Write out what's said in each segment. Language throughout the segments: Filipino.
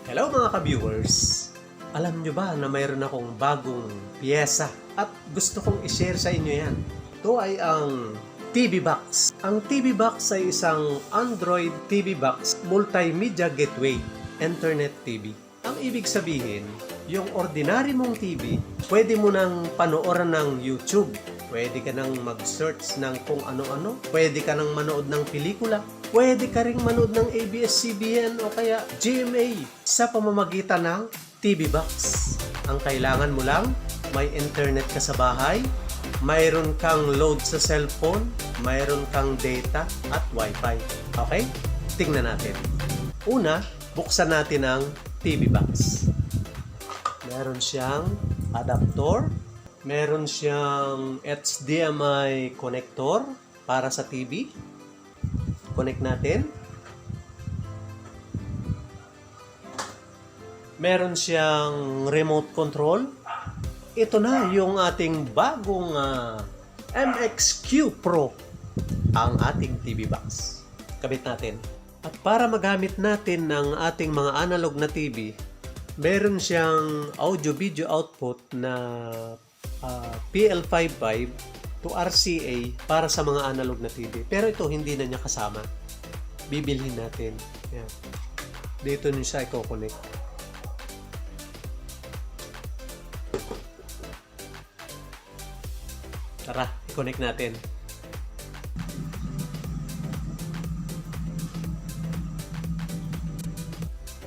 Hello mga ka-viewers! Alam nyo ba na mayroon akong bagong piyesa at gusto kong i-share sa inyo yan. Ito ay ang TV Box. Ang TV Box ay isang Android TV Box Multimedia Gateway Internet TV. Ang ibig sabihin, yung ordinary mong TV, pwede mo nang panoorin ng YouTube. Pwede ka nang mag-search ng kung ano-ano. Pwede ka nang manood ng pelikula. Pwede ka ring manood ng ABS-CBN o kaya GMA sa pamamagitan ng TV Box. Ang kailangan mo lang, may internet ka sa bahay, mayroon kang load sa cellphone, mayroon kang data at wifi. Okay? Tingnan natin. Una, buksan natin ang TV Box. Meron siyang adapter, meron siyang HDMI connector para sa TV. Connect natin. Meron siyang remote control. Ito na yung ating bagong MXQ Pro, ang ating TV Box. Kabit natin. At para magamit natin ng ating mga analog na TV, meron siyang audio-video output na PL55 to RCA para sa mga analog na TV. Pero ito hindi na niya kasama. Bibilhin natin. Yan. Dito niyo siya i-connect. Tara, i-connect natin.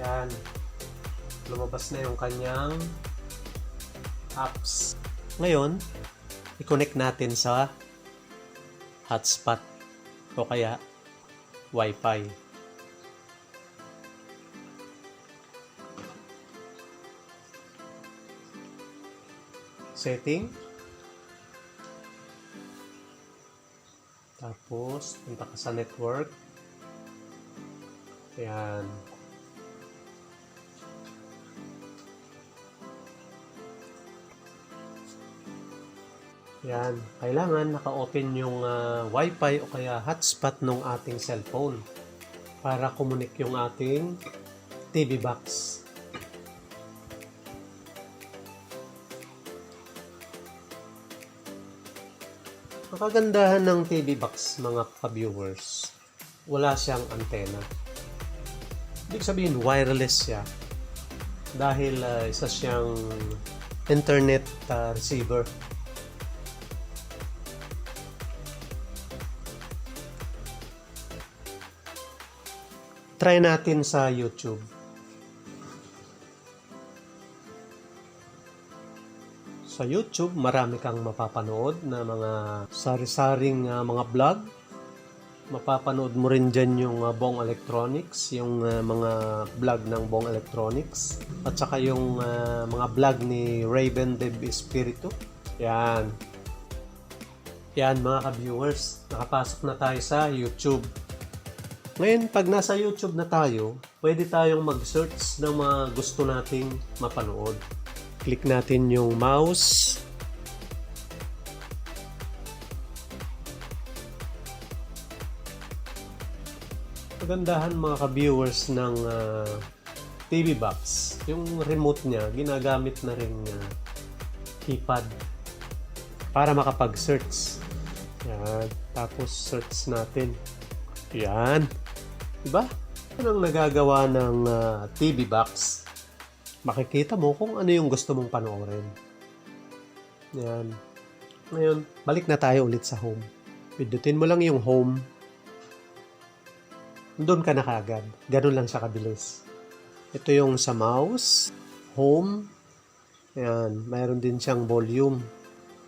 Yan. Lumabas na yung kanyang apps. Ngayon, i-connect natin sa hotspot o kaya Wi-Fi. Setting. Tapos, punta ka sa network. Ayan. Yan, kailangan naka-open yung Wi-Fi o kaya hotspot ng ating cellphone para kumunik yung ating TV Box. Ang kagandahan ng TV Box, mga ka-viewers, wala siyang antena. Ibig sabihin, wireless siya dahil isa siyang internet receiver. Try natin sa YouTube. Sa YouTube, marami kang mapapanood na mga sari-saring mga vlog. Mapapanood mo rin dyan yung Bong Electronics, yung mga vlog ng Bong Electronics. At saka yung mga vlog ni Raven Dev Espiritu. Yan. Yan mga ka-viewers. Nakapasok na tayo sa YouTube. Ngayon, pag nasa YouTube na tayo, pwede tayong mag-search ng mga gusto nating mapanood. Click natin yung mouse. Magandahan mga ka-viewers ng TV Box. Yung remote niya, ginagamit na rin keypad para makapag-search. Yan. Tapos, search natin. Yan. Diba? Yan ang nagagawa ng TV Box. Makikita mo kung ano yung gusto mong panoorin. Yan. Ngayon, balik na tayo ulit sa home. Pindutin mo lang yung home. Doon ka na kaagad. Ganun lang siya kabilis. Ito yung sa mouse. Home. Yan. Mayroon din siyang volume.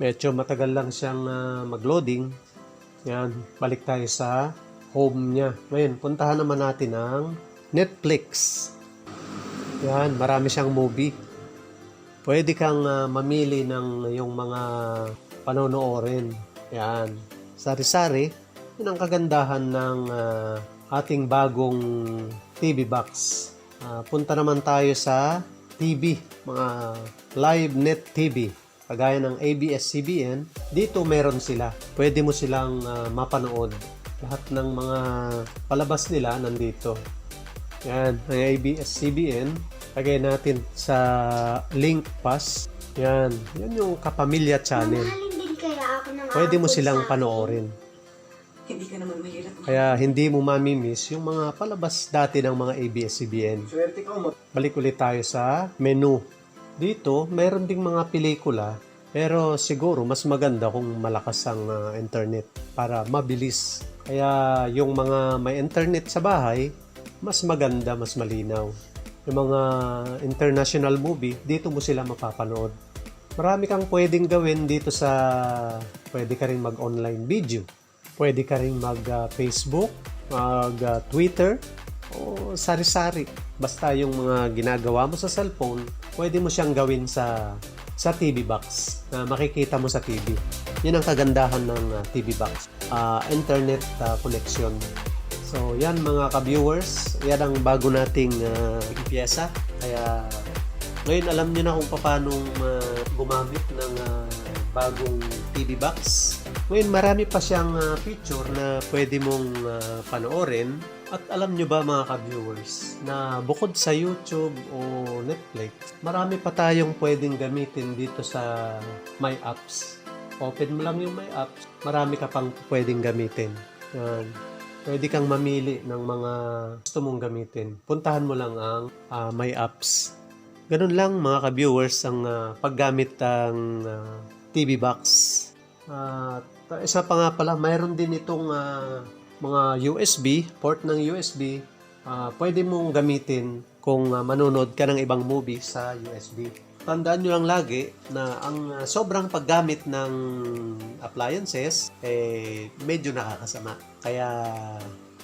Medyo matagal lang siyang mag-loading. Yan. Balik tayo sa home niya. Ngayon, puntahan naman natin ang Netflix. Yan, marami siyang movie. Pwede kang mamili ng yung mga panonoorin. Yan, sari-sari. Yan ang kagandahan ng ating bagong TV Box. Punta naman tayo sa TV, mga live net TV. Kagaya ng ABS-CBN, dito meron sila. Pwede mo silang mapanood. Lahat ng mga palabas nila nandito. Yan, ang ABS-CBN. Lagay natin sa link pass. Yan yung Kapamilya Channel. Mamahalin din kaya ako ng Pwede mo aapon silang sa akin. panoorin. Hindi ka naman mahirap. Kaya hindi mo mamimiss yung mga palabas dati ng mga ABS-CBN. Swerte ka mo. Balik ulit tayo sa menu. Dito, mayroon ding mga pelikula, pero siguro mas maganda kung malakas ang internet para mabilis. Kaya yung mga may internet sa bahay, mas maganda, mas malinaw. Yung mga international movie, dito mo sila mapapanood. Marami kang pwedeng gawin dito pwede ka rin mag-online video. Pwede ka rin mag-Facebook, mag-Twitter, o sari-sari. Basta yung mga ginagawa mo sa cellphone, pwede mo siyang gawin sa TV Box na makikita mo sa TV. Yan ang kagandahan ng TV Box. Internet connection. So, yan mga ka-viewers. Yan ang bago nating piyesa. Kaya, ngayon alam niyo na kung paano gumamit ng bagong TV Box. Ngayon, marami pa siyang feature na pwede mong panoorin. At alam nyo ba mga ka-viewers, na bukod sa YouTube o Netflix, marami pa tayong pwedeng gamitin dito sa My Apps. Open mo lang yung My Apps, marami ka pang pwedeng gamitin. Yan. Pwede kang mamili ng mga gusto mong gamitin. Puntahan mo lang ang My Apps. Ganun lang mga ka-viewers ang paggamit ng TV Box. Isa pa nga pala, mayroon din itong mga USB, port ng USB. Pwede mong gamitin kung manonood ka ng ibang movie sa USB. Tandaan nyo lang lagi na ang sobrang paggamit ng appliances medyo nakakasama. Kaya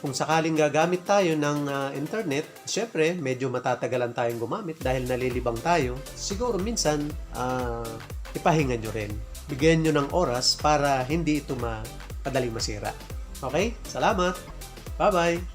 kung sakaling gagamit tayo ng internet, syempre medyo matatagalan tayong gumamit dahil nalilibang tayo. Siguro minsan ipahinga nyo rin. Bigyan nyo ng oras para hindi ito madaling masira. Okay? Salamat! Bye-bye!